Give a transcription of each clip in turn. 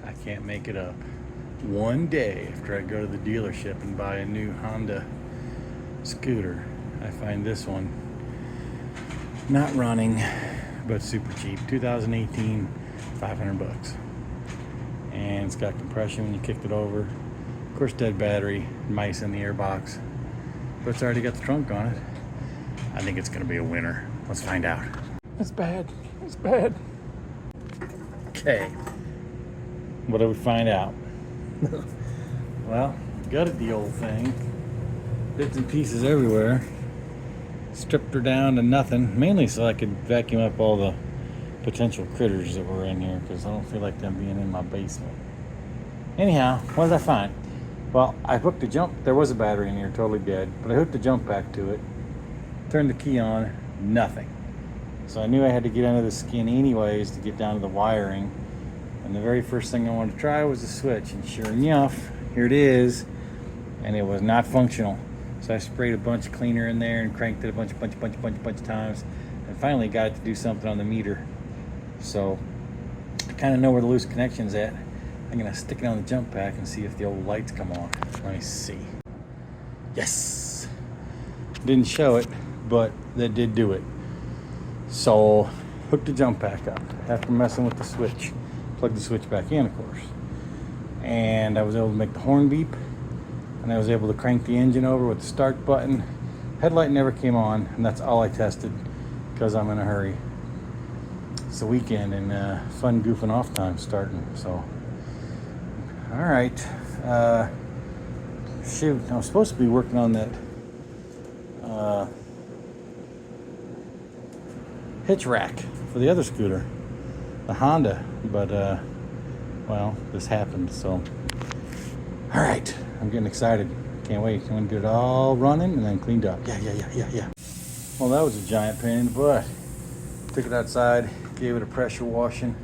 I can't make it up. One day after I go to the dealership and buy a new Honda scooter, I find this one not running, but super cheap. 2018, 500 bucks. And it's got compression when you kicked it over. Of course, dead battery, mice in the airbox, but it's already got the trunk on it. I think it's gonna be a winner. Let's find out. It's bad. It's bad. Okay. What do we find out? Well, gutted the old thing. Bits and pieces everywhere. Stripped her down to nothing, mainly so I could vacuum up all the potential critters that were in here, because I don't feel like them being in my basement. Anyhow, what did I find? Well, I hooked the jump. There was a battery in here, totally dead, but I hooked the jump pack to it. Turned the key on, nothing. So I knew I had to get under the skin anyways to get down to the wiring. And the very first thing I wanted to try was the switch, and sure enough, here it is, and it was not functional. So I sprayed a bunch of cleaner in there and cranked it a bunch of times, and finally got it to do something on the meter. So I kind of know where the loose connection's at. I'm gonna stick it on the jump pack and see if the old lights come on. Let me see. Yes! Didn't show it, but that did do it. So hooked the jump pack up after messing with the switch. Plugged the switch back in, of course. And I was able to make the horn beep, and I was able to crank the engine over with the start button. Headlight never came on, and that's all I tested because I'm in a hurry. It's the weekend and fun goofing off time starting. So, all right. Shoot, I was supposed to be working on that hitch rack for the other scooter, the Honda, but well, this happened. So, all right, I'm getting excited. Can't wait. I'm gonna get it all running and then cleaned up. Yeah. Well, that was a giant pain in the butt. Took it outside, gave it a pressure washing.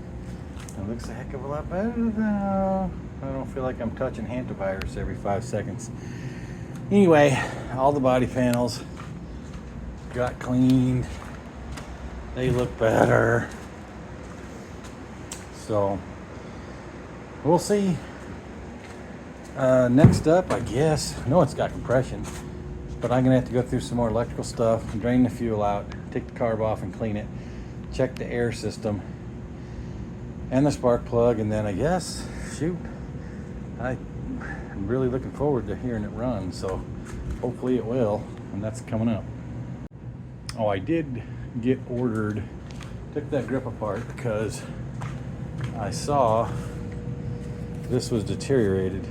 It looks a heck of a lot better now. I don't feel like I'm touching hantavirus every 5 seconds. Anyway, all the body panels got cleaned. They look better. So, we'll see. Next up, I guess, I know it's got compression, but I'm gonna have to go through some more electrical stuff, drain the fuel out, take the carb off and clean it, check the air system and the spark plug, and then I guess, shoot, I'm really looking forward to hearing it run, so hopefully it will, and that's coming up. Oh, I did get ordered, took that grip apart because I saw this was deteriorated.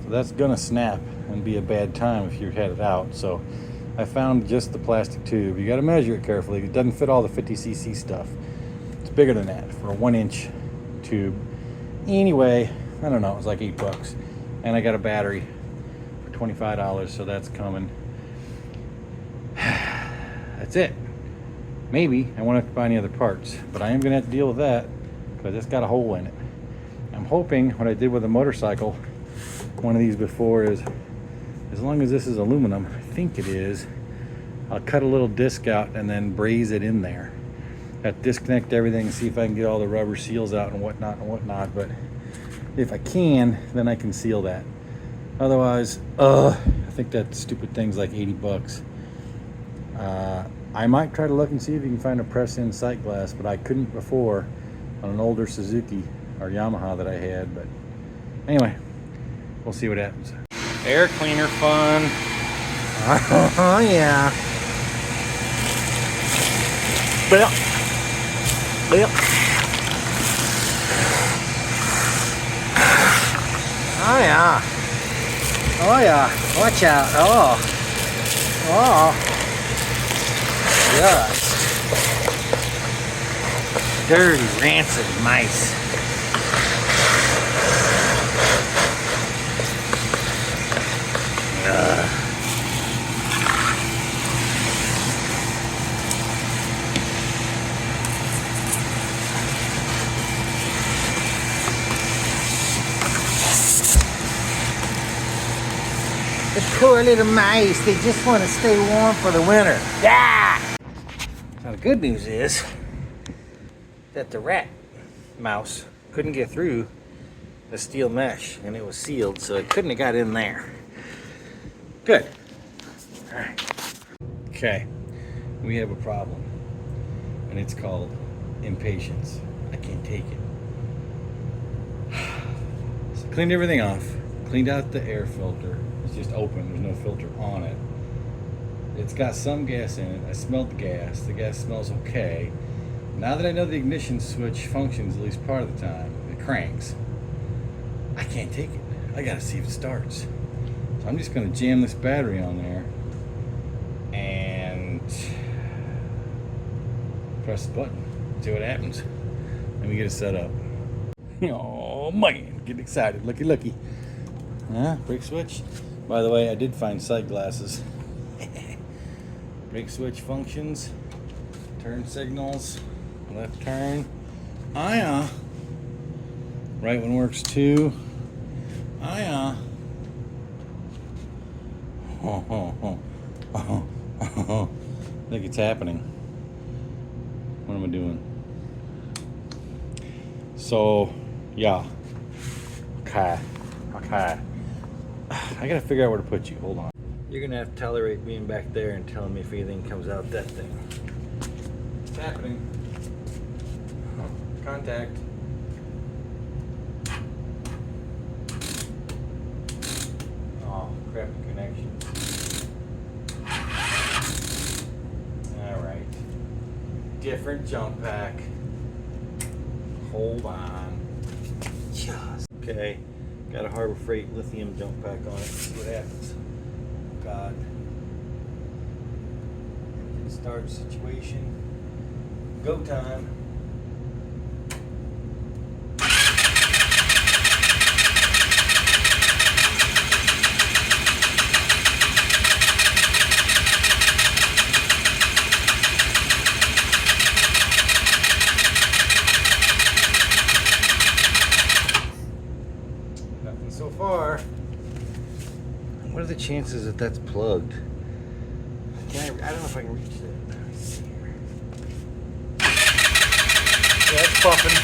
So that's gonna snap and be a bad time if you had it out. So I found just the plastic tube. You gotta measure it carefully. It doesn't fit all the 50cc stuff. It's bigger than that for a 1-inch tube. Anyway, I don't know, it was like $8. And I got a battery for $25, so that's coming. That's it. Maybe I won't have to buy any other parts, but I am gonna have to deal with that because it's got a hole in it. I'm hoping what I did with a motorcycle, one of these before, is as long as this is aluminum, I think it is, I'll cut a little disc out and then braze it in there. Have to disconnect everything and see if I can get all the rubber seals out and whatnot, but if I can, then I can seal that. Otherwise, I think that stupid thing's like 80 bucks. I might try to look and see if you can find a press-in sight glass, but I couldn't before on an older Suzuki or Yamaha that I had. But anyway, we'll see what happens. Air cleaner fun. Oh yeah. Well. Oh yeah. Oh yeah. Watch out. Oh. Yes. Dirty, rancid mice. The poor little mice, they just want to stay warm for the winter. Yeah! Now the good news is that the rat mouse couldn't get through the steel mesh, and it was sealed, so it couldn't have got in there. Good. All right. Okay, we have a problem, and it's called impatience. I can't take it. So cleaned everything off, cleaned out the air filter. It's just open, there's no filter on it. It's got some gas in it. I smelled the gas. The gas smells okay. Now that I know the ignition switch functions at least part of the time, it cranks. I can't take it. I gotta see if it starts. So I'm just gonna jam this battery on there and press the button. See what happens. Let me get it set up. Oh man, getting excited. Looky, looky. Brake switch. By the way, I did find sight glasses. Brake switch functions. Turn signals. Left turn. Right one works too. I think it's happening. What am I doing? So, yeah. Okay. I gotta figure out where to put you. Hold on. You're gonna have to tolerate being back there and telling me if anything comes out that thing. It's happening. Contact. Oh, crappy connection. Alright. Different jump pack. Hold on. Just. Okay. Got a Harbor Freight lithium jump pack on it. Let's see what happens. Oh, God. Engine start situation. Go time. Nothing so far. What are the chances that that's plugged? I don't know if I can reach that. Let me see here. Yeah, it's puffing.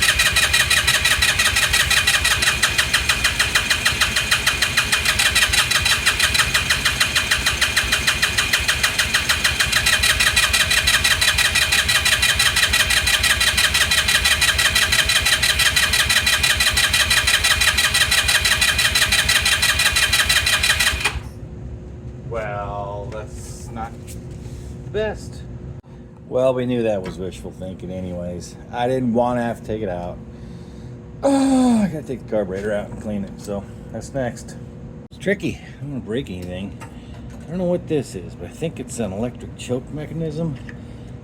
Well, that's not the best. Well, we knew that was wishful thinking anyways. I didn't want to have to take it out. Oh, I gotta take the carburetor out and clean it, so that's next. It's tricky. I don't want to break anything. I don't know what this is, but I think it's an electric choke mechanism.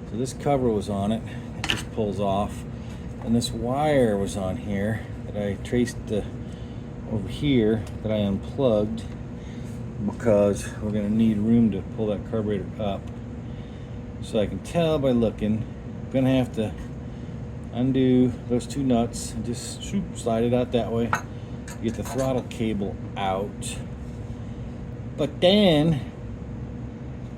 So this cover was on it. It just pulls off. And this wire was on here that I traced over here that I unplugged, because we're going to need room to pull that carburetor up. So I can tell by looking, I'm going to have to undo those two nuts and just slide it out that way, get the throttle cable out. But then,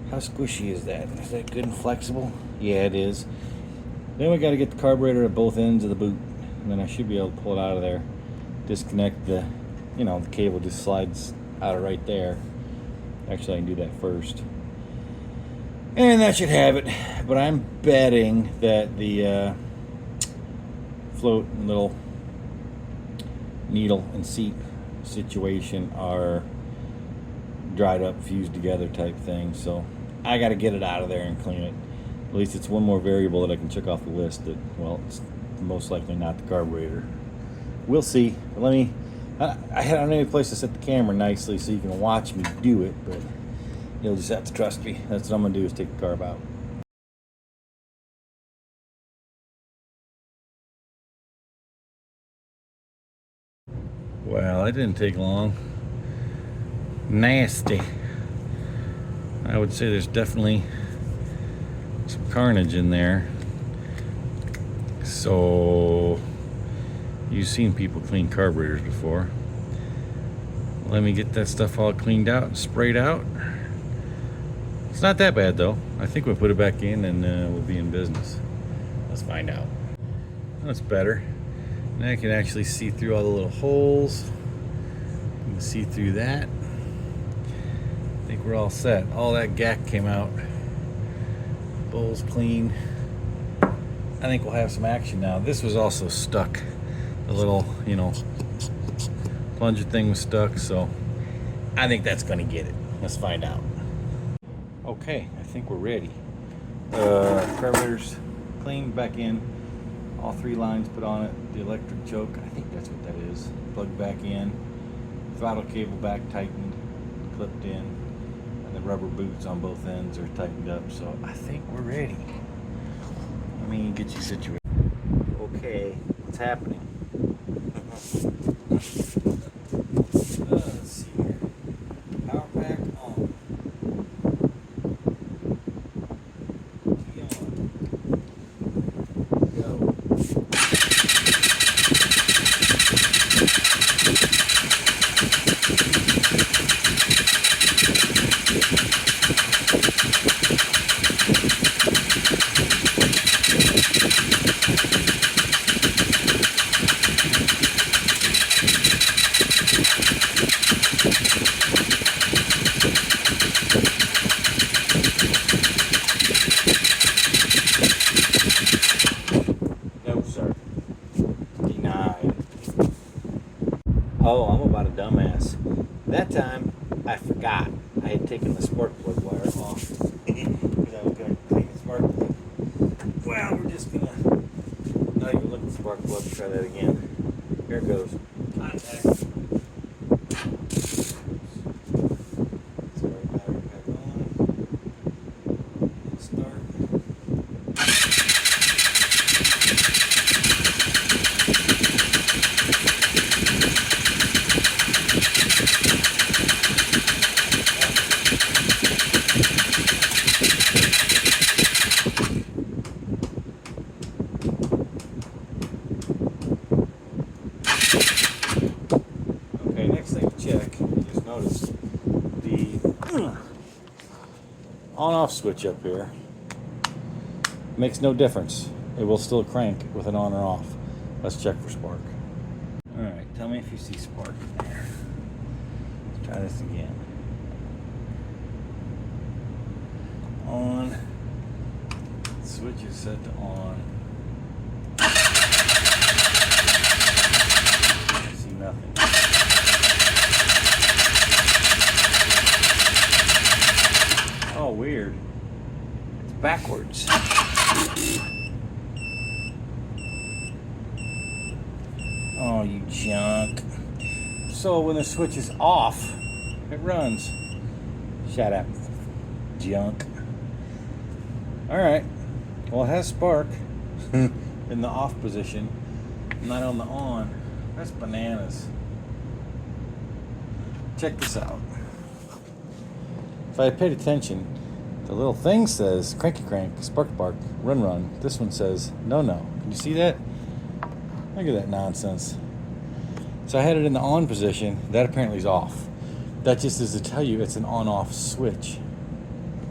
how squishy is that? Is that good and flexible? Yeah, it is. Then we got to get the carburetor at both ends of the boot, and then I should be able to pull it out of there. Disconnect the cable just slides out of right there. Actually, I can do that first. And that should have it. But I'm betting that the float and little needle and seat situation are dried up, fused together type thing. So I got to get it out of there and clean it. At least it's one more variable that I can check off the list that, well, it's most likely not the carburetor. We'll see. But I don't have any place to set the camera nicely so you can watch me do it, but you'll just have to trust me. That's what I'm going to do, is take the carb out. Well, it didn't take long. Nasty. I would say there's definitely some carnage in there. So, you've seen people clean carburetors before. Let me get that stuff all cleaned out and sprayed out. It's not that bad though. I think we'll put it back in and we'll be in business. Let's find out. That's better. And I can actually see through all the little holes. You can see through that. I think we're all set. All that gack came out. Bowl's clean. I think we'll have some action now. This was also stuck. The little, plunger thing was stuck, so I think that's gonna get it. Let's find out. Okay, I think we're ready. Carburetor's cleaned back in. All 3 lines put on it. The electric choke, I think that's what that is. Plugged back in. Throttle cable back tightened, clipped in, and the rubber boots on both ends are tightened up. So I think we're ready. Let me get you situated. Okay, what's happening? Let's see here. Power pack on. Key on. Go. No, sir. Denied. Oh, I'm about a dumbass. That time, I forgot. I had taken the spark plug wire off because I was going to clean the spark plug. Well, we're just going to not even look at the spark plug. Try that again. Here it goes. Contact. Sorry, battery back on. Start. Okay, next thing to check, you just notice the on-off switch up here makes no difference. It will still crank with an on or off. Let's check for spark. Alright, tell me if you see spark in there. Let's try this again. On. Switch is set to on. I see nothing. Oh, weird. It's backwards. Oh, you junk. So when the switch is off, it runs. Shut up. Junk. Alright. Well, it has spark in the off position, not on the on. That's bananas. Check this out. If I had paid attention, the little thing says cranky crank, spark spark, run run. This one says no no. Can you see that? Look at that nonsense. So I had it in the on position. That apparently is off. That just is to tell you it's an on-off switch.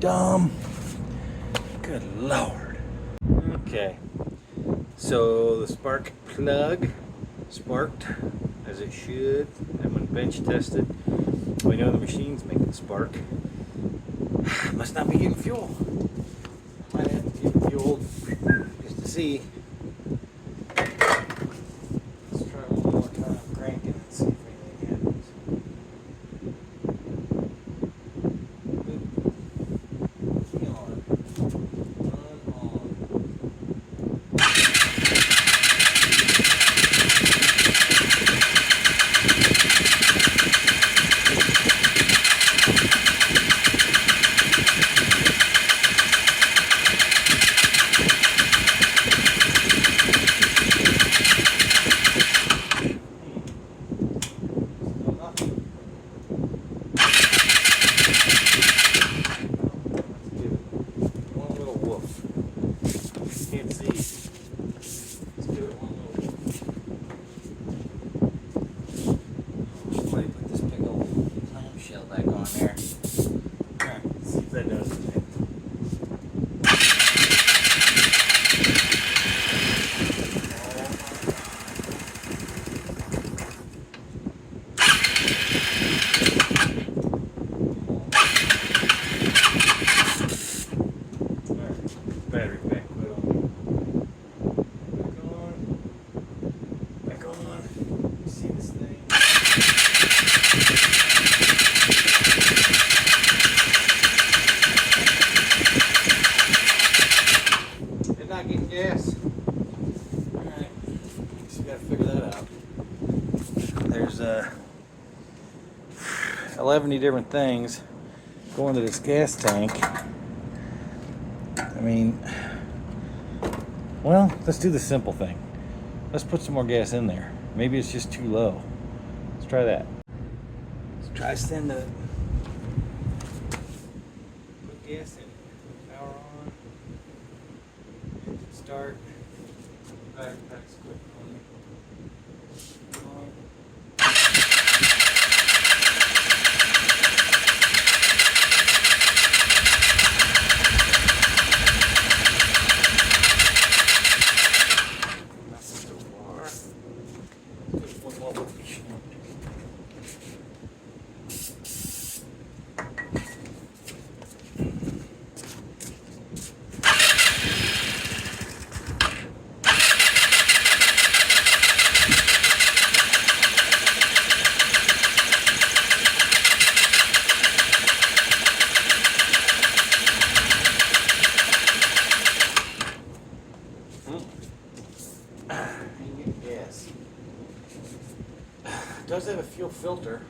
Dumb. Good Lord. Okay. So the spark plug sparked as it should. And when bench tested, we know the machine's making spark. Must not be getting fuel. Might have to get fuel just to see. Let's try one more time cranking and see if anything happens. Key on. Run on. 11 different things going to this gas tank. I mean, well, let's do the simple thing. Let's put some more gas in there. Maybe it's just too low. Let's try that. Let's try sending it. Put gas in it. Power on. Engine start. Battery pack's quick on. It does have a fuel filter.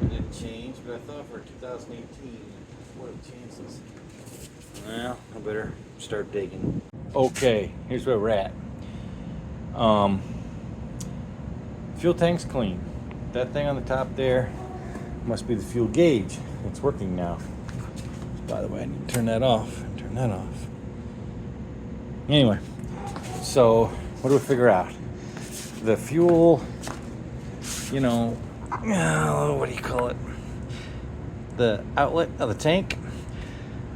It didn't change, but I thought for 2018, what are the chances? Well, I better start digging. Okay, here's where we're at. Fuel tank's clean. That thing on the top there must be the fuel gauge. It's working now. By the way, I need to turn that off. Turn that off. Anyway, so what do we figure out? The fuel, you know, what do you call it? The outlet of the tank.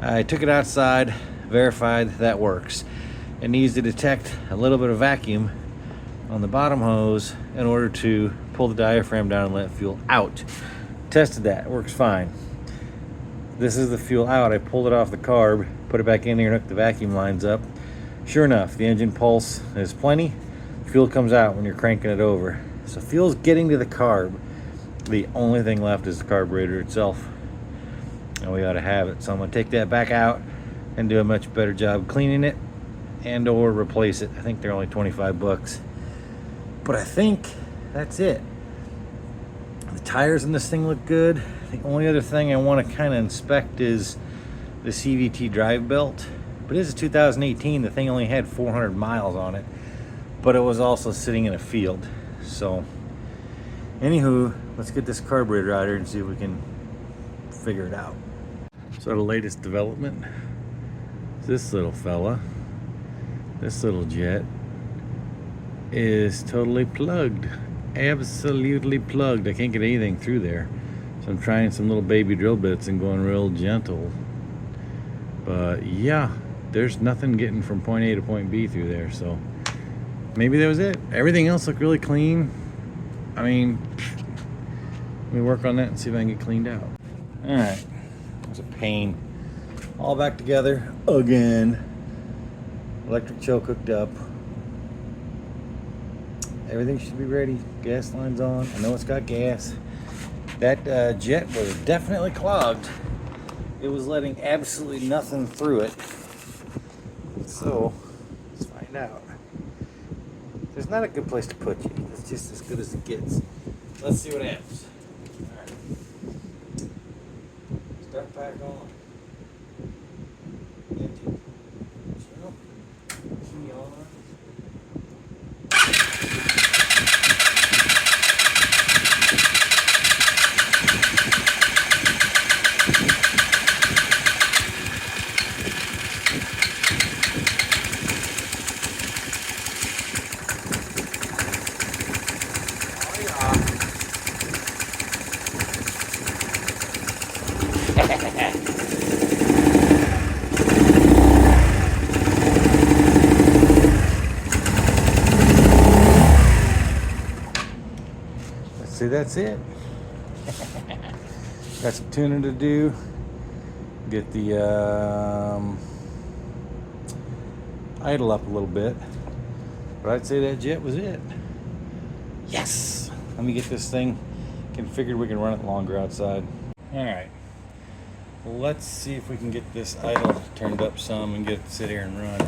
I took it outside, verified that works. It needs to detect a little bit of vacuum on the bottom hose in order to pull the diaphragm down and let fuel out. Tested that, it works fine. This is the fuel out. I pulled it off the carb, put it back in here and hooked the vacuum lines up. Sure enough, the engine pulse is plenty. Fuel comes out when you're cranking it over. So fuel's getting to the carb. The only thing left is the carburetor itself. And we ought to have it. So I'm gonna take that back out and do a much better job cleaning it and or replace it. I think they're only 25 bucks. But I think that's it. The tires in this thing look good. The only other thing I want to kind of inspect is the CVT drive belt. But this is 2018. The thing only had 400 miles on it, but it was also sitting in a field. So anywho, let's get this carburetor out here and see if we can figure it out. So the latest development, this little fella, this little jet is totally plugged. Absolutely plugged. I can't get anything through there. So I'm trying some little baby drill bits and going real gentle. But yeah, there's nothing getting from point A to point B through there. So maybe that was it. Everything else looked really clean. I mean, let me work on that and see if I can get cleaned out. All right, it was a pain. All back together again. Electric choke hooked up. Everything should be ready. Gas line's on. I know it's got gas. That jet was definitely clogged. It was letting absolutely nothing through it. So, let's find out. There's not a good place to put you. It's just as good as it gets. Let's see what happens. Alright. Start back on. Engine. Jump. Key on. Let's see, that's it. Got some tuning to do. Get the idle up a little bit. But I'd say that jet was it. Yes! Let me get this thing configured. We can run it longer outside. Alright. Let's see if we can get this idle turned up some and get it to sit here and run.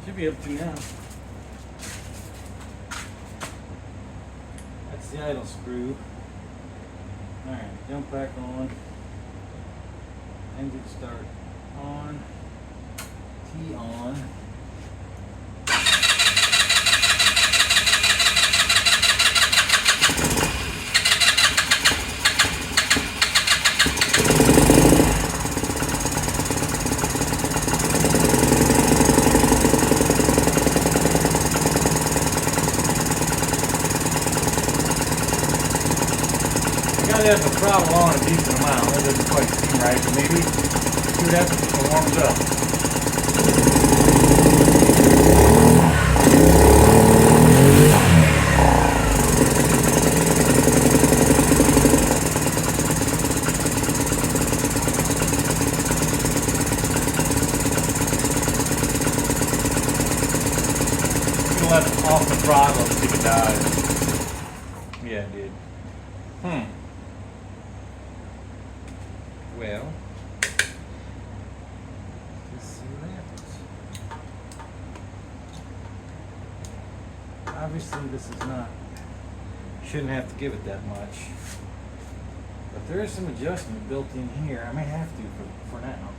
Should be able to now. That's the idle screw. Alright, jump back on. Engine start on. T on. Has a throttle on a decent amount. That doesn't quite seem right, but maybe see what happens if it warms up. I'm gonna let it off the throttle and see if it dies. Yeah, it did. Well, let's see what happens. Obviously, this is not, shouldn't have to give it that much. But there is some adjustment built in here. I may have to for now.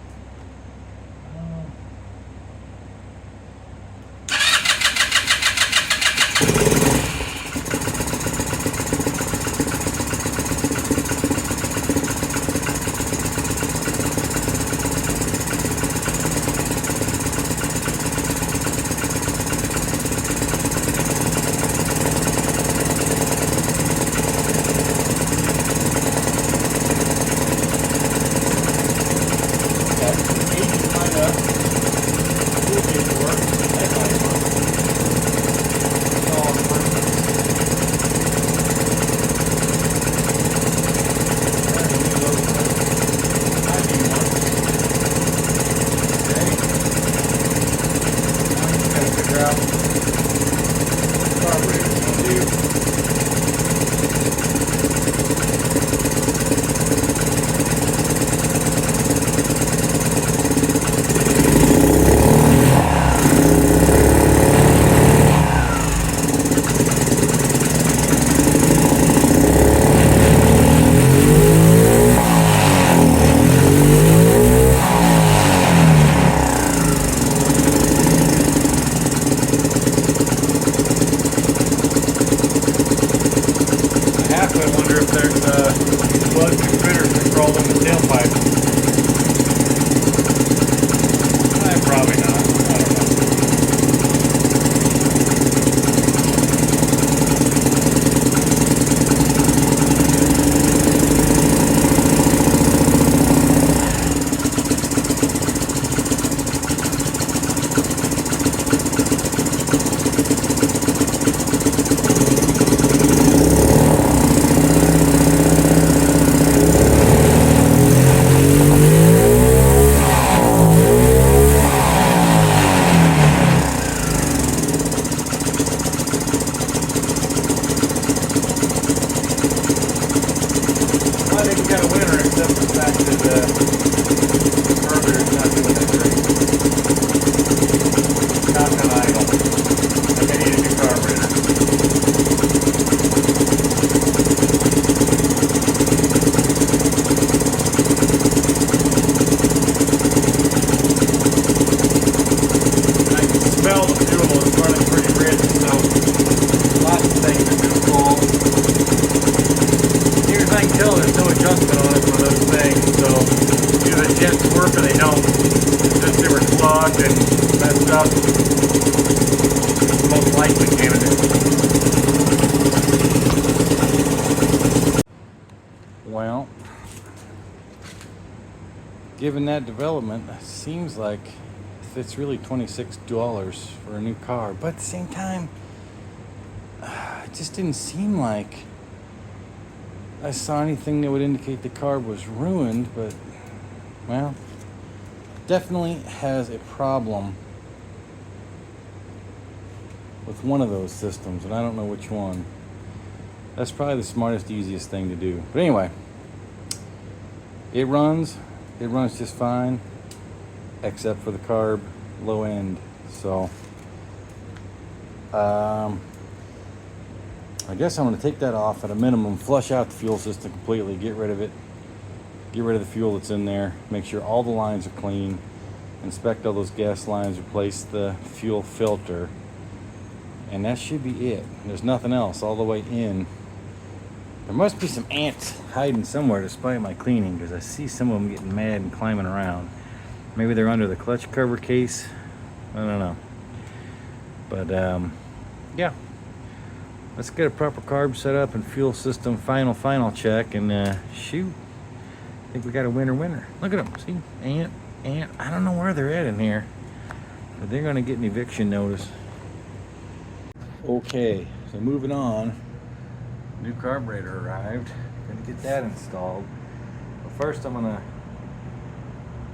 Well, given that development, it seems like it's really $26 for a new car. But at the same time, it just didn't seem like I saw anything that would indicate the car was ruined. But, well, definitely has a problem with one of those systems, and I don't know which one. That's probably the smartest, easiest thing to do. But anyway, it runs just fine, except for the carb low end. So I guess I'm going to take that off at a minimum, flush out the fuel system completely, get rid of it, get rid of the fuel that's in there, make sure all the lines are clean, inspect all those gas lines, replace the fuel filter, and that should be it. There's nothing else all the way in. There must be some ants hiding somewhere despite my cleaning, because I see some of them getting mad and climbing around. Maybe they're under the clutch cover case. I don't know. But yeah, let's get a proper carb set up and fuel system final check, and shoot, I think we got a winner. Look at them. See, ant. I don't know where they're at in here, but they're gonna get an eviction notice. Okay, so moving on. New carburetor arrived. Gonna get that installed. But first, I'm gonna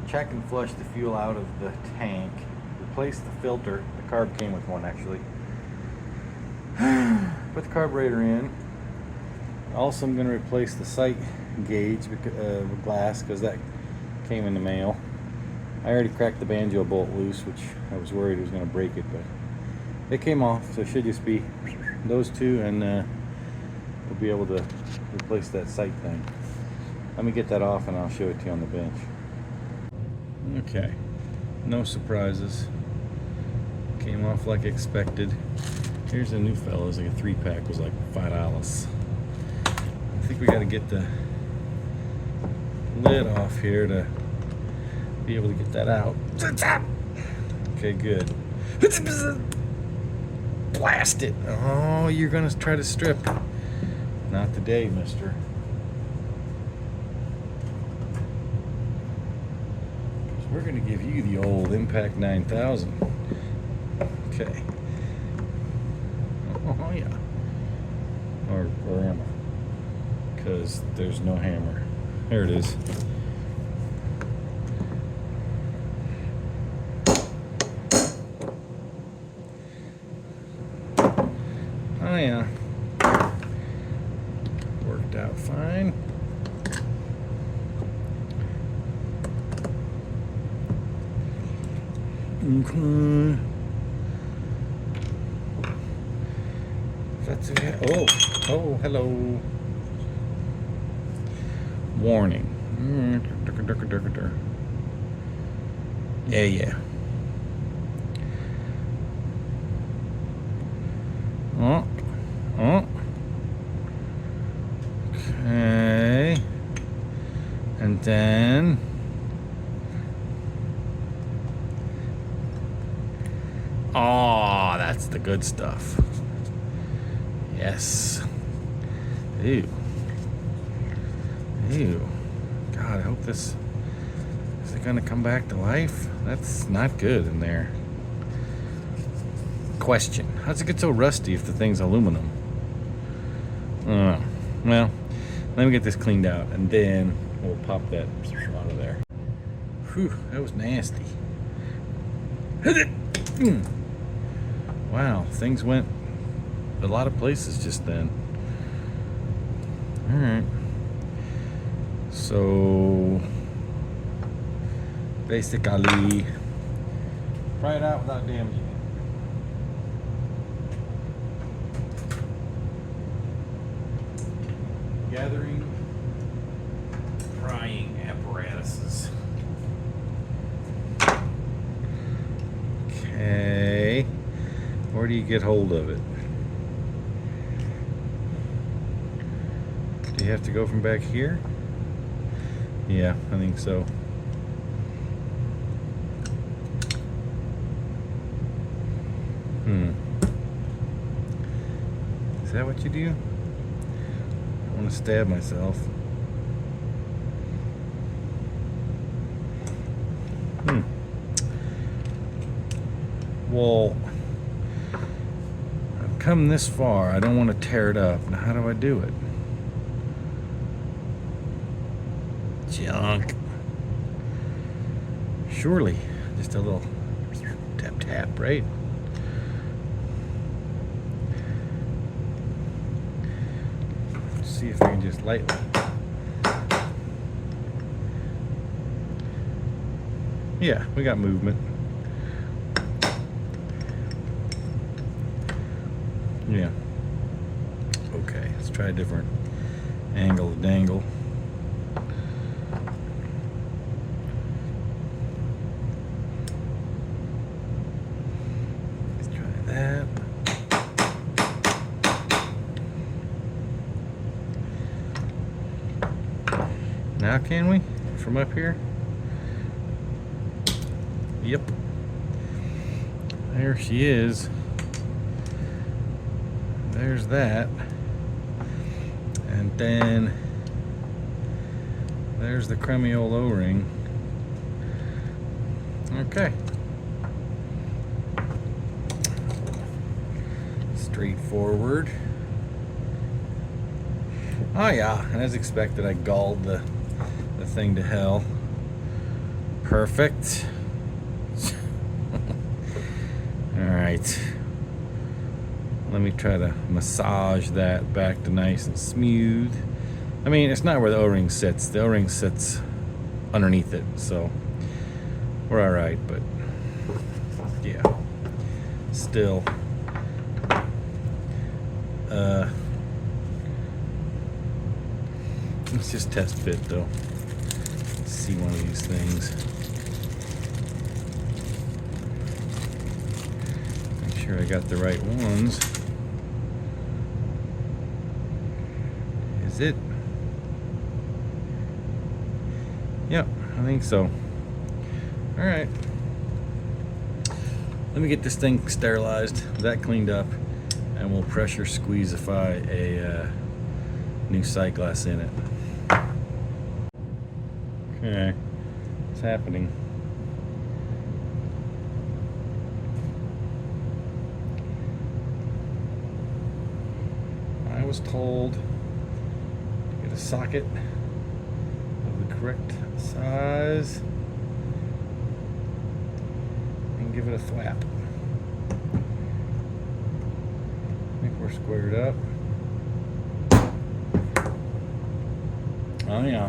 check and flush the fuel out of the tank. Replace the filter. The carb came with one, actually. Put the carburetor in. Also, I'm gonna replace the sight gauge with glass, because that came in the mail. I already cracked the banjo bolt loose, which I was worried it was gonna break it, but it came off, so it should just be those two, and we'll be able to replace that sight thing. Let me get that off and I'll show it to you on the bench. Okay, no surprises. Came off like expected. Here's a new fellow. It's like a 3-pack, was like $5. I think we got to get the lid off here to be able to get that out. Okay, good. Blast it. Oh, you're gonna try to strip. Not today, mister. We're gonna give you the old Impact 9000. Okay. Oh yeah. Or am I? Because there's no hammer. There it is. Oh yeah. Worked out fine. Okay. That's it. Oh, hello. Warning. Yeah. Oh. Okay. And then that's the good stuff. Yes. Ew. God, I hope this is it gonna come back to life? That's not good in there. Question: how's it get so rusty if the thing's aluminum? Well, let me get this cleaned out, and then we'll pop that out of there. Whew, that was nasty. Wow, things went a lot of places just then. All right. So basically, try it out without damaging it. Gathering prying apparatuses. Okay, where do you get hold of it? Do you have to go from back here? Yeah, I think so. Is that what you do? I want to stab myself. Well, I've come this far. I don't want to tear it up. Now, how do I do it? Junk. Surely, just a little tap, right? Let's see if I can just lightly. Yeah, we got movement. Yeah. Okay, let's try a different angle to dangle. Let's try that. Now can we? From up here? Yep. There she is. There's that. And then there's the crummy old O-ring. Okay. Straightforward. Oh yeah, as expected, I galled the thing to hell. Perfect. Alright. Let me try to massage that back to nice and smooth. I mean, it's not where the O-ring sits. The O-ring sits underneath it, so we're alright, but yeah. Still. Let's just test fit though. Let's see one of these things. Make sure I got the right ones. Is it? Yep, I think so. Alright. Let me get this thing sterilized, that cleaned up, and we'll pressure squeezify a new sight glass in it. Okay, what's happening? I was told to get a socket of the correct size and give it a thwap. I think we're squared up. Oh yeah.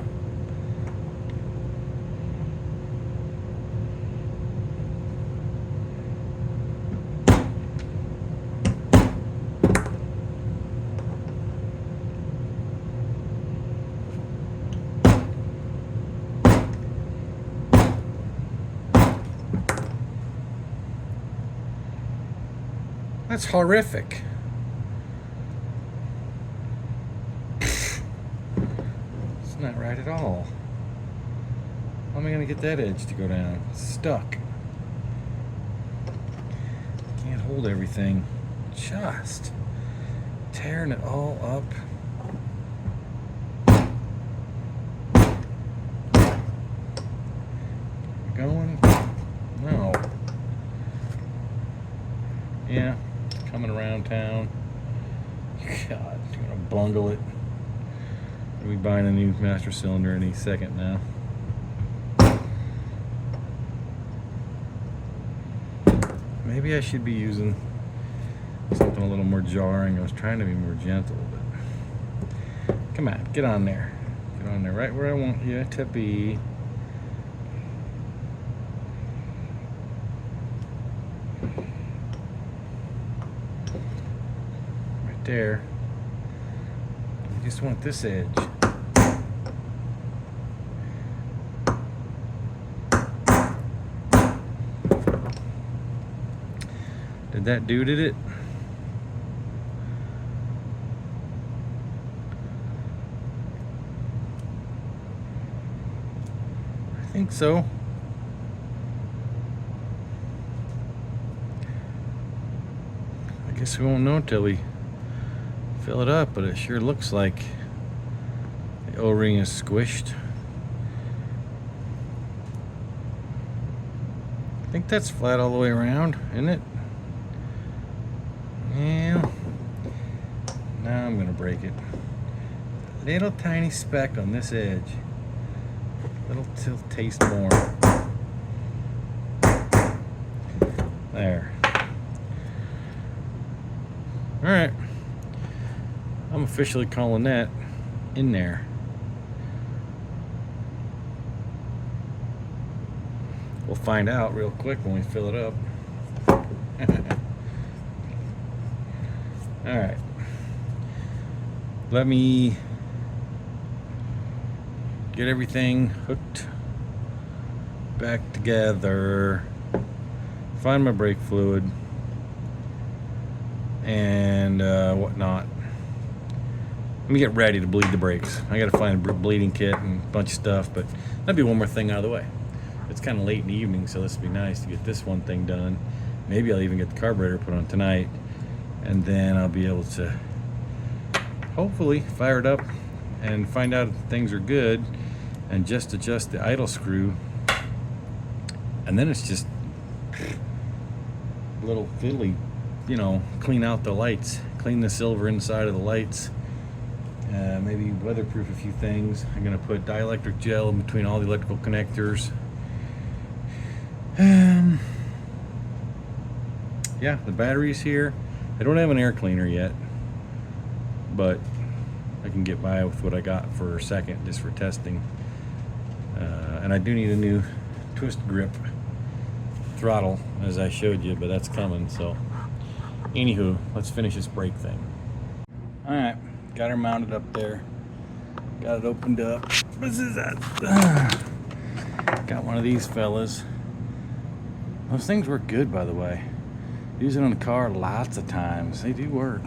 That's horrific. It's not right at all. How am I going to get that edge to go down? It's stuck. Can't hold everything. Just tearing it all up. Going? No. Yeah. Coming around town. God, I'm gonna bungle it. I'll be buying a new master cylinder any second now. Maybe I should be using something a little more jarring. I was trying to be more gentle, but come on, get on there. Get on there right where I want you to be. There. I just want this edge. Did that do it? I think so. I guess we won't know until we fill it up, but it sure looks like the O-ring is squished. I think that's flat all the way around, isn't it? Yeah. Now I'm gonna break it. Little tiny speck on this edge. Little taste more. There. All right. I'm officially calling that in there. We'll find out real quick when we fill it up. All right. let me get everything hooked back together, find my brake fluid and whatnot. Let me get ready to bleed the brakes. I gotta find a bleeding kit and a bunch of stuff, but that'd be one more thing out of the way. It's kind of late in the evening, so this would be nice to get this one thing done. Maybe I'll even get the carburetor put on tonight, and then I'll be able to hopefully fire it up and find out if things are good and just adjust the idle screw. And then it's just a little fiddly, you know, clean out the lights, clean the silver inside of the lights, maybe weatherproof a few things. I'm gonna put dielectric gel in between all the electrical connectors. Yeah, the battery's here. I don't have an air cleaner yet, but I can get by with what I got for a second just for testing. And I do need a new twist grip throttle, as I showed you, but that's coming. So anywho, let's finish this brake thing. All right, got her mounted up there, got it opened up. What is that? Got one of these fellas. Those things work good, by the way. Use it on the car lots of times. They do work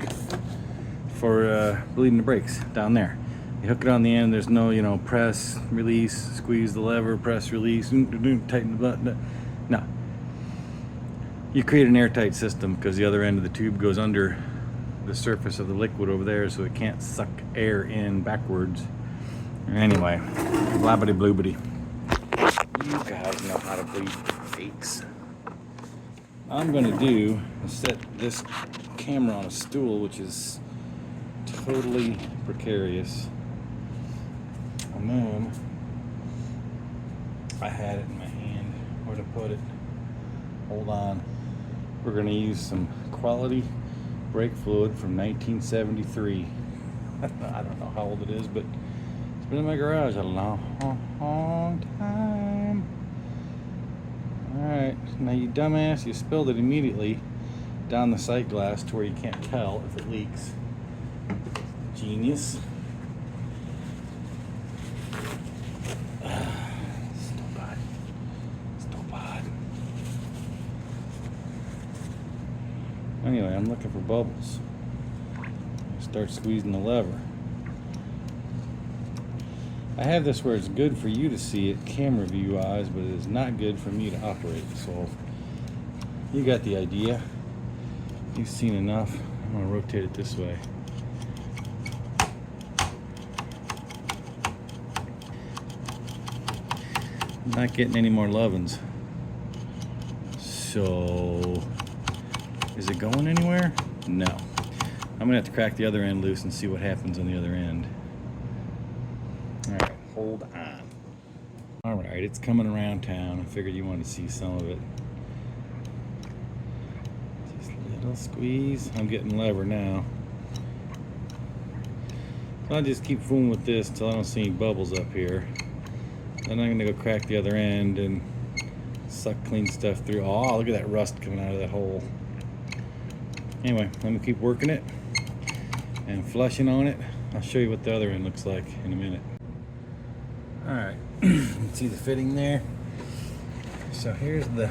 for bleeding the brakes down there. You hook it on the end. There's no, you know, press, release, squeeze the lever, press, release, tighten the button. No. You create an airtight system because the other end of the tube goes under the surface of the liquid over there, so it can't suck air in backwards. Anyway, blabbity bloobity. You guys know how to bleed fakes. All I'm gonna do is set this camera on a stool, which is totally precarious. And then I had it in my hand. Where to put it? Hold on. We're gonna use some quality brake fluid from 1973. I don't know how old it is, but it's been in my garage a long time. Alright, now you dumbass, you spilled it immediately down the sight glass to where you can't tell if it leaks. Genius. Still bad. Still bad. Anyway, I'm looking for bubbles. Start squeezing the lever. I have this where it's good for you to see it camera view wise, but it is not good for me to operate. So you got the idea. You've seen enough. I'm gonna rotate it this way. I'm not getting any more lovin's. So is it going anywhere? No. I'm gonna have to crack the other end loose and see what happens on the other end. Alright, hold on. Alright, it's coming around town. I figured you wanted to see some of it. Just a little squeeze. I'm getting lever now. So I'll just keep fooling with this until I don't see any bubbles up here. Then I'm gonna go crack the other end and suck clean stuff through. Oh, look at that rust coming out of that hole. Anyway, let me keep working it and flushing on it. I'll show you what the other end looks like in a minute. All right, you can see the fitting there. So here's the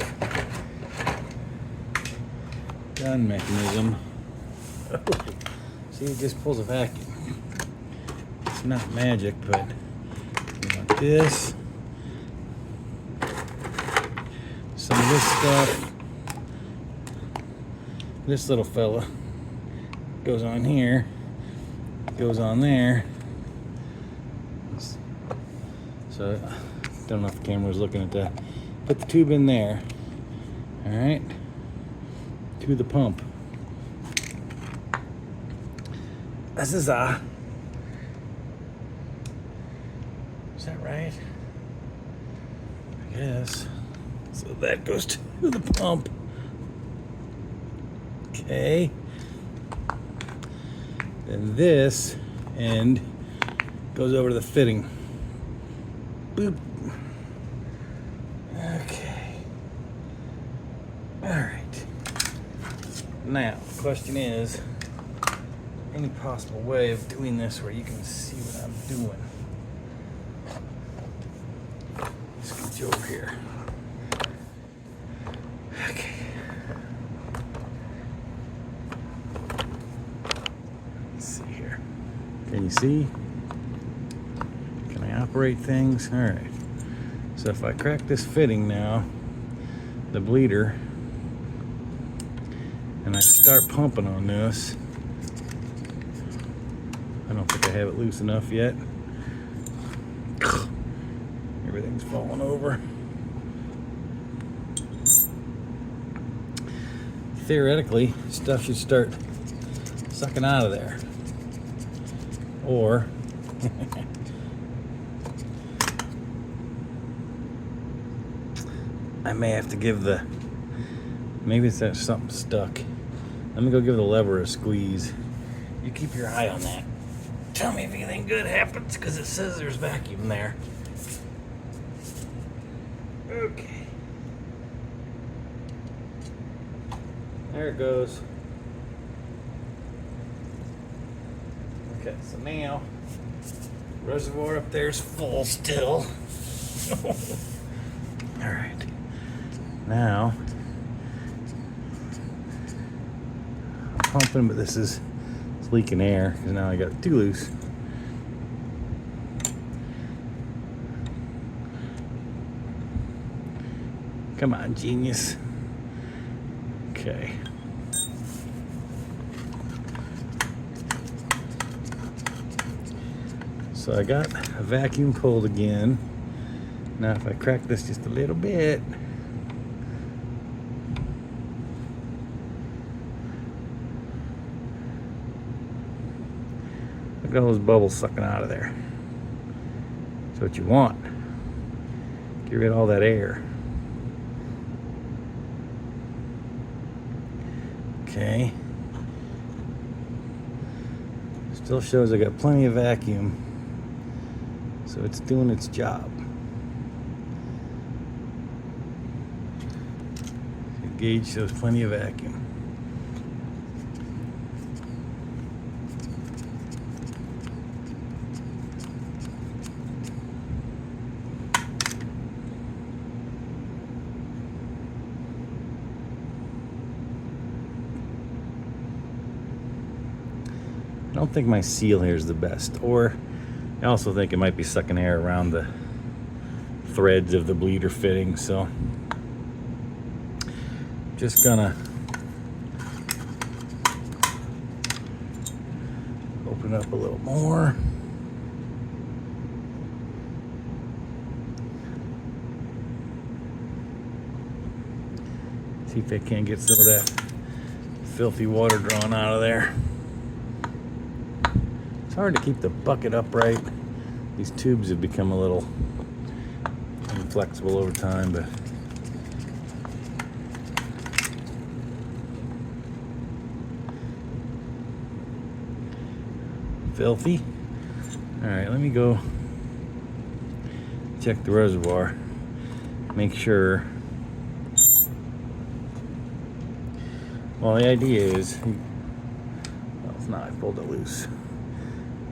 gun mechanism. See, it just pulls a vacuum. It's not magic, but you want this. Some of this stuff. This little fella goes on here, goes on there. So, don't know if the camera was looking at that. Put the tube in there, all right, to the pump. This is is that right? I guess. So that goes to the pump. Okay. Then this end goes over to the fitting. Boop. Okay. All right. Now, the question is, any possible way of doing this where you can see what I'm doing. Scooch over here. Okay. Let's see here. Can you see? Can I operate things? All right. So if I crack this fitting now, the bleeder, and I start pumping on this, I don't think I have it loose enough yet. Everything's falling over. Theoretically, stuff should start sucking out of there. Or I may have to give maybe it's that something stuck. Let me go give the lever a squeeze. You keep your eye on that. Tell me if anything good happens, because it says there's vacuum there. Okay. There it goes. Okay, so now reservoir up there is full still. All right. Now I'm pumping, but this is leaking air because now I got it too loose. Come on, genius. Okay. So I got a vacuum pulled again. Now if I crack this just a little bit, look at all those bubbles sucking out of there. That's what you want. Get rid of all that air. Okay. Still shows I got plenty of vacuum. So it's doing its job. The gauge shows plenty of vacuum. I don't think my seal here is the best, or I also think it might be sucking air around the threads of the bleeder fitting, so just gonna open up a little more. See if I can't get some of that filthy water drawn out of there. It's hard to keep the bucket upright. These tubes have become a little inflexible over time, but filthy. All right, let me go check the reservoir, make sure. Well, the idea is, well, it's not, I pulled it loose.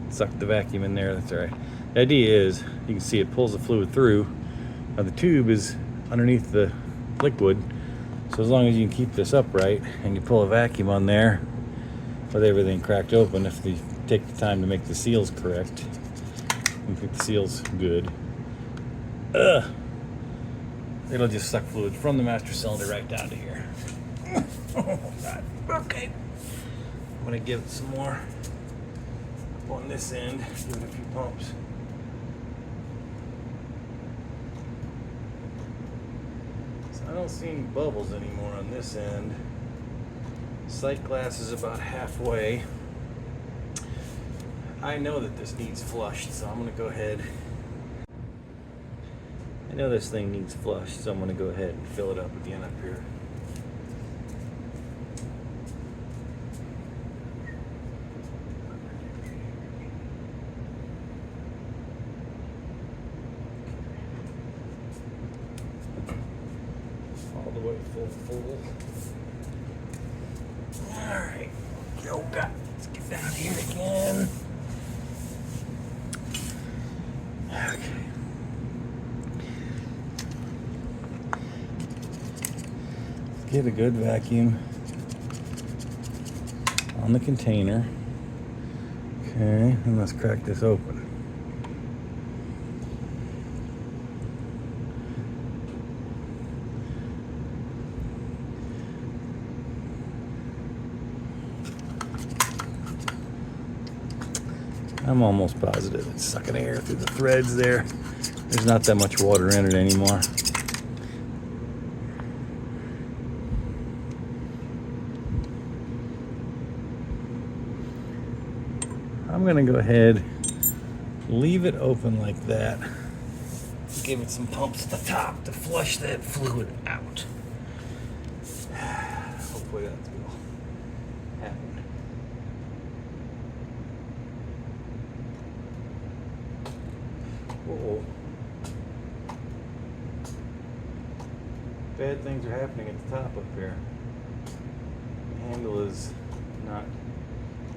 Sucked the vacuum in there, that's all right. The idea is, you can see it pulls the fluid through. Now the tube is underneath the liquid, so as long as you can keep this upright and you pull a vacuum on there with everything cracked open, if you take the time to make the seals correct, and think the seals good, it'll just suck fluid from the master cylinder right down to here. Oh God, okay. I'm gonna give it some more on this end, give it a few pumps. So I don't see any bubbles anymore on this end. Sight glass is about halfway. I know that this needs flushed, so I'm gonna go ahead. I know this thing needs flushed, so I'm gonna go ahead and fill it up again up here. All the way full. All right. Oh God, let's get down here again. Okay. Let's get a good vacuum on the container. Okay, and let's crack this open. I'm almost positive it's sucking air through the threads there. There's not that much water in it anymore. I'm gonna go ahead, leave it open like that. Give it some pumps at the top to flush that fluid out. Hopefully that's will happen. Uh-oh. Bad things are happening at the top up here. The handle is not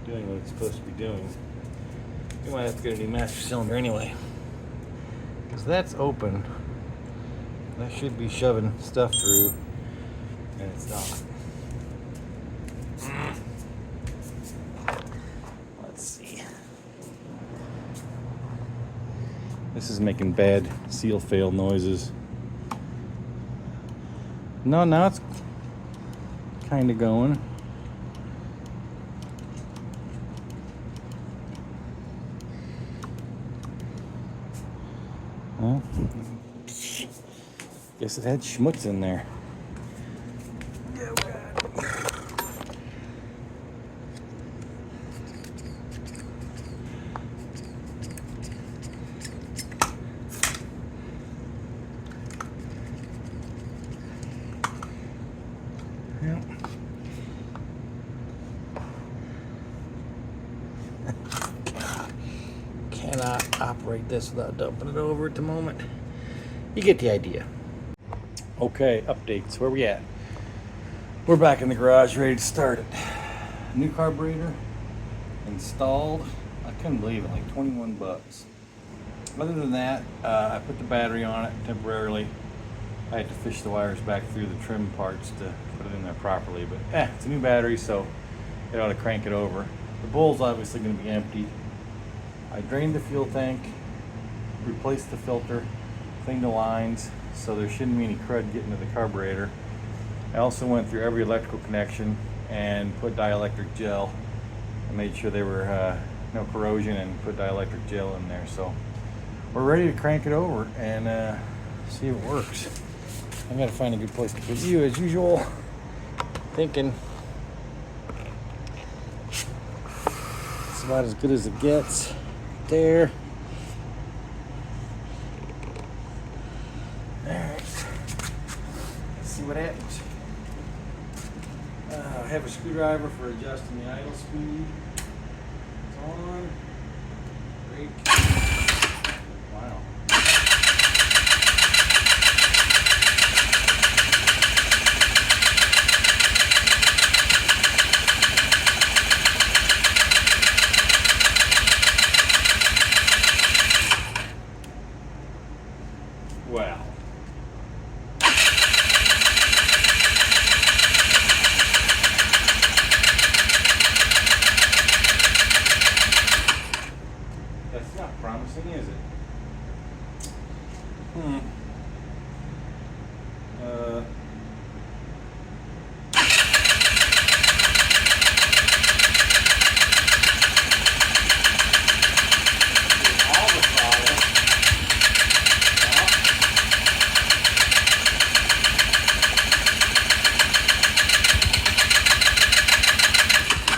doing what it's supposed to be doing. We might have to get a new master cylinder anyway, because that's open. That should be shoving stuff through, and it's not. Let's see. This is making bad seal fail noises. No, now it's kind of going. Well, guess it had schmutz in there. Oh, God. Yeah. Cannot operate this without dumping it over at the moment. You get the idea. Okay, updates. Where we at? We're back in the garage, ready to start it. New carburetor installed. I couldn't believe it, like 21 bucks. Other than that, I put the battery on it temporarily. I had to fish the wires back through the trim parts to put it in there properly, but it's a new battery, so it ought to crank it over. The bowl's obviously going to be empty. I drained the fuel tank, replaced the filter, cleaned the lines, so there shouldn't be any crud getting to the carburetor. I also went through every electrical connection and put dielectric gel. I made sure there were no corrosion and put dielectric gel in there. So we're ready to crank it over and see if it works. I gotta find a good place to put you as usual. Thinking it's about as good as it gets. There. Alright. Let's see what happens. I have a screwdriver for adjusting the idle speed. It's on. Brake. Wow. Wow. That's not promising, is it? All the throttle.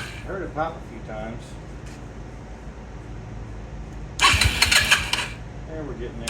I heard it pop a few times. There, we're getting there.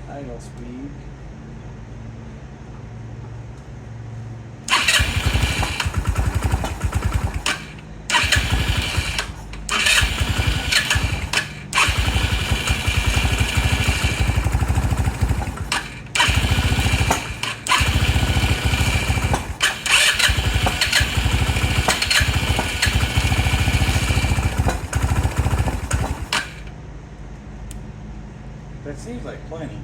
idle speed. That seems like plenty.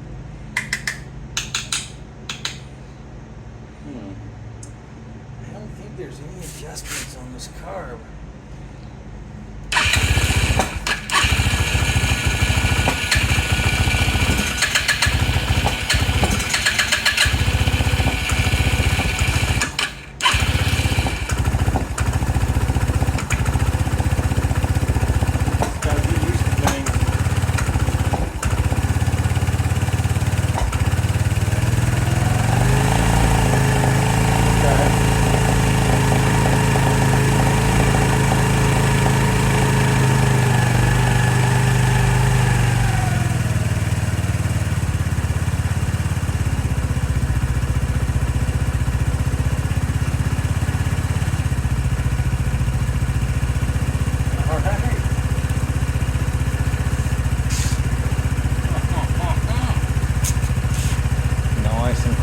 I don't think there's any adjustments on this carb.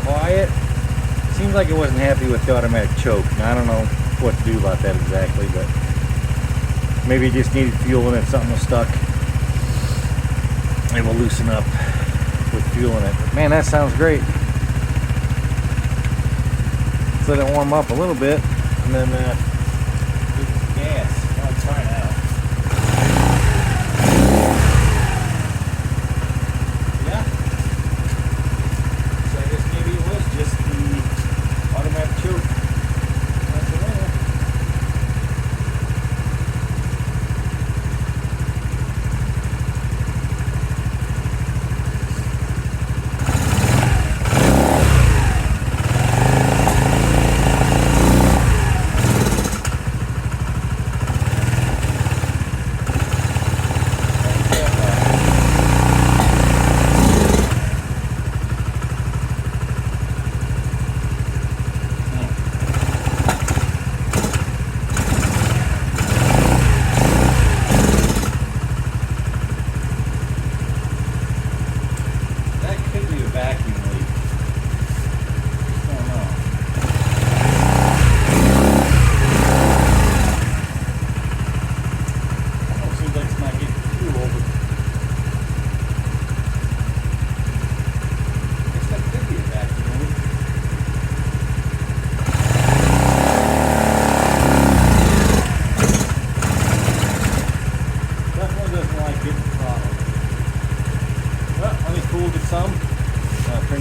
Quiet. Seems like it wasn't happy with the automatic choke. Now, I don't know what to do about that exactly, but maybe it just needed fuel in it. Something was stuck. It will loosen up with fuel in it. But man, that sounds great. Let's let it warm up a little bit, and then give it some gas. I'll try it out.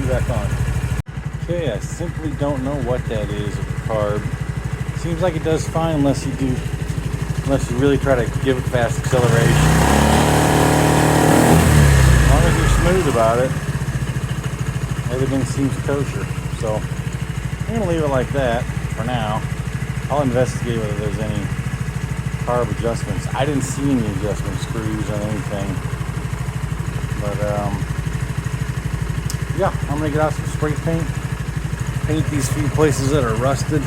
Back on. Okay, I simply don't know what that is with the carb. Seems like it does fine unless you really try to give it fast acceleration. As long as you're smooth about it, everything seems kosher. So I'm gonna leave it like that for now. I'll investigate whether there's any carb adjustments. I didn't see any adjustment screws on anything, but yeah, I'm gonna get out some spray paint these few places that are rusted.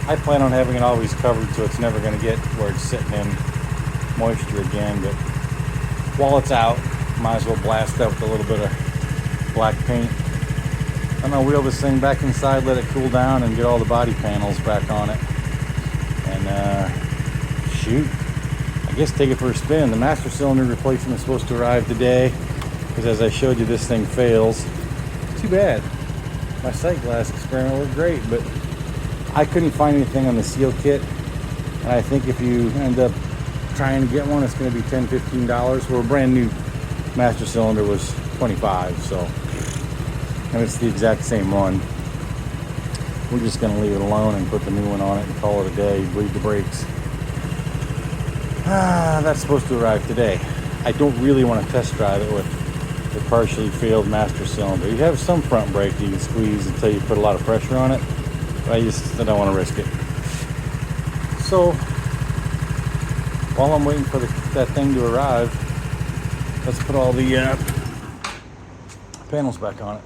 I plan on having it always covered so it's never gonna get where it's sitting in moisture again, but while it's out, might as well blast out with a little bit of black paint. I'm gonna wheel this thing back inside, let it cool down, and get all the body panels back on it. And shoot, I guess take it for a spin. The master cylinder replacement is supposed to arrive today, because as I showed you, this thing fails. Too bad. My sight glass experiment worked great, but I couldn't find anything on the seal kit. And I think if you end up trying to get one, it's going to be $10, $15. Well, a brand new master cylinder was $25, so, and it's the exact same one. We're just going to leave it alone and put the new one on it and call it a day. Bleed the brakes. That's supposed to arrive today. I don't really want to test drive it with the partially failed master cylinder. You have some front brake you can squeeze until you put a lot of pressure on it, but I don't want to risk it. So while I'm waiting for that thing to arrive, let's put all the panels back on it.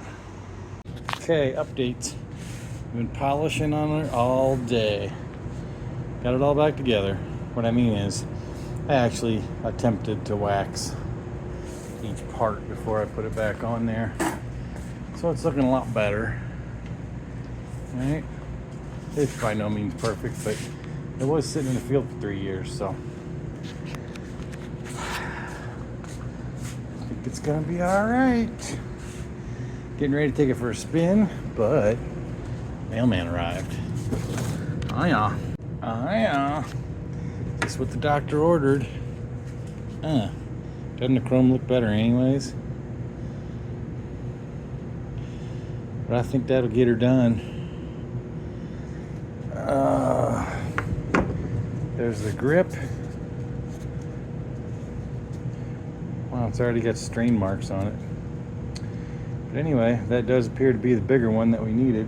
Okay, updates. I've been polishing on it all day. Got it all back together. What I mean is, I actually attempted to wax each part before I put it back on there. So it's looking a lot better. Right? It's by no means perfect, but it was sitting in the field for 3 years, so I think it's gonna be all right. Getting ready to take it for a spin, but mailman arrived. Oh yeah. Oh yeah. This is what the doctor ordered. Doesn't the chrome look better anyways? But I think that'll get her done. There's the grip. Wow, it's already got strain marks on it. But anyway, that does appear to be the bigger one that we needed.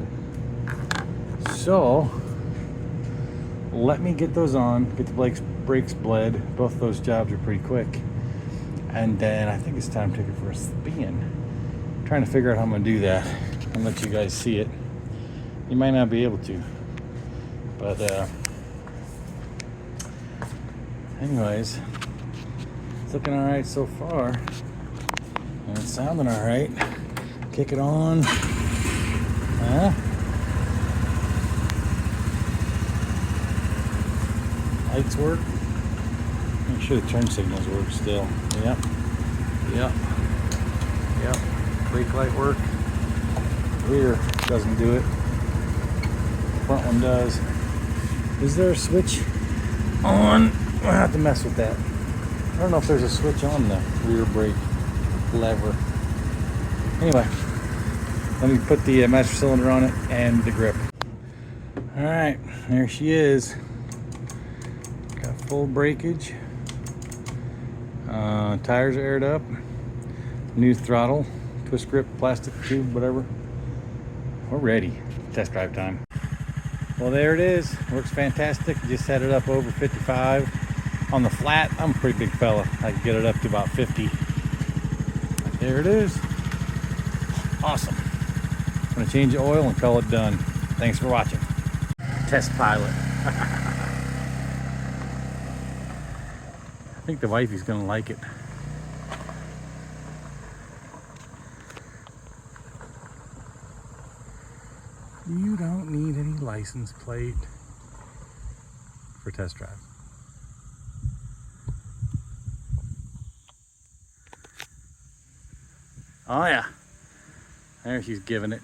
So, let me get those on, get the brakes bled. Both of those jobs are pretty quick. And then I think it's time to take it for a spin. I'm trying to figure out how I'm gonna do that and let you guys see it. You might not be able to. But anyways, it's looking all right so far. And it's sounding all right. Kick it on. Huh? Lights work. Make sure the turn signals work still. Yep. Yep. Yep. Brake light work. Rear doesn't do it. Front one does. Is there a switch on? I'll have to mess with that. I don't know if there's a switch on the rear brake lever. Anyway, let me put the master cylinder on it and the grip. All right, there she is. Got full breakage. Tires are aired up. New throttle, twist grip, plastic tube, whatever. We're ready. Test drive time. Well, there it is. Works fantastic. Just set it up over 55. On the flat, I'm a pretty big fella. I can get it up to about 50. There it is. Awesome. I'm gonna change the oil and call it done. Thanks for watching. Test pilot. I think the wifey's gonna like it. You don't need any license plate for test drive. Oh yeah, there she's giving it.